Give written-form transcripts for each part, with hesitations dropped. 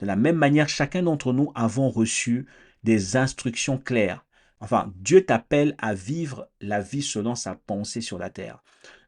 De la même manière, chacun d'entre nous avons reçu des instructions claires. Enfin, Dieu t'appelle à vivre la vie selon sa pensée sur la terre.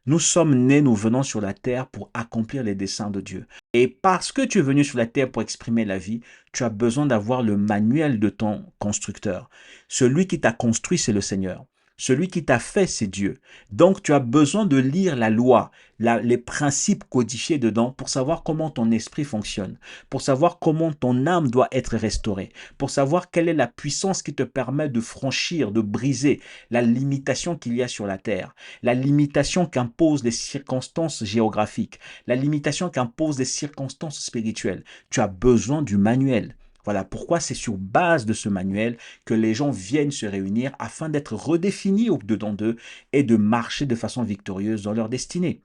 Nous sommes nés, nous venons sur la terre pour accomplir les desseins de Dieu. Et parce que tu es venu sur la terre pour exprimer la vie, tu as besoin d'avoir le manuel de ton constructeur. Celui qui t'a construit, c'est le Seigneur. Celui qui t'a fait, c'est Dieu. Donc, tu as besoin de lire la loi, les principes codifiés dedans pour savoir comment ton esprit fonctionne, pour savoir comment ton âme doit être restaurée, pour savoir quelle est la puissance qui te permet de franchir, de briser la limitation qu'il y a sur la terre, la limitation qu'imposent les circonstances géographiques, la limitation qu'imposent les circonstances spirituelles. Tu as besoin du manuel. Voilà pourquoi c'est sur base de ce manuel que les gens viennent se réunir afin d'être redéfinis au-dedans d'eux et de marcher de façon victorieuse dans leur destinée.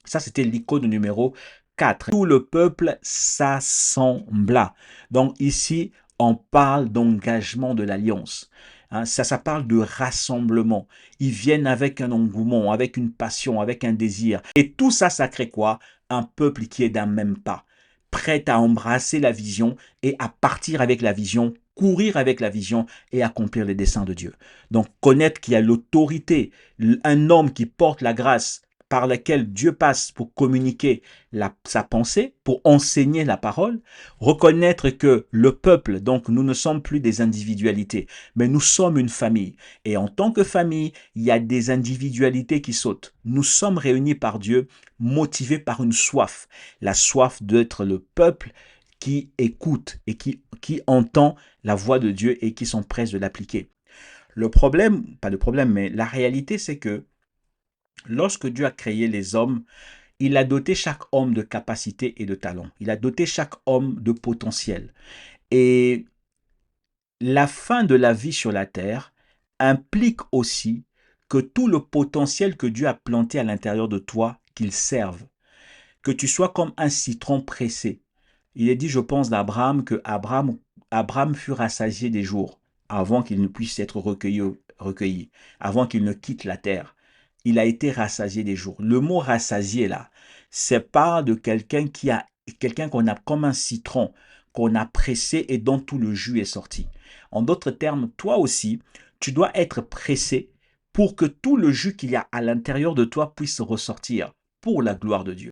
Ça, c'était l'icône numéro 4. Tout le peuple s'assembla. Donc ici, on parle d'engagement de l'alliance. Hein, ça parle de rassemblement. Ils viennent avec un engouement, avec une passion, avec un désir. Et tout ça, ça crée quoi? Un peuple qui est d'un même pas, prêt à embrasser la vision et à partir avec la vision, courir avec la vision et accomplir les desseins de Dieu. Donc connaître qu'il y a l'autorité, un homme qui porte la grâce par laquelle Dieu passe pour communiquer sa pensée, pour enseigner la parole, reconnaître que le peuple, donc nous ne sommes plus des individualités, mais nous sommes une famille. Et en tant que famille, il y a des individualités qui sautent. Nous sommes réunis par Dieu, motivés par une soif, la soif d'être le peuple qui écoute et qui entend la voix de Dieu et qui sont prêts de l'appliquer. Le problème, pas le problème, mais la réalité, c'est que lorsque Dieu a créé les hommes, il a doté chaque homme de capacités et de talents. Il a doté chaque homme de potentiel. Et la fin de la vie sur la terre implique aussi que tout le potentiel que Dieu a planté à l'intérieur de toi, qu'il serve. Que tu sois comme un citron pressé. Il est dit, je pense d'Abraham, que Abraham fut rassasié des jours avant qu'il ne puisse être recueilli, avant qu'il ne quitte la terre. Il a été rassasié des jours. Le mot rassasié là, c'est pas de quelqu'un qu'on a comme un citron, qu'on a pressé et dont tout le jus est sorti. En d'autres termes, toi aussi, tu dois être pressé pour que tout le jus qu'il y a à l'intérieur de toi puisse ressortir pour la gloire de Dieu.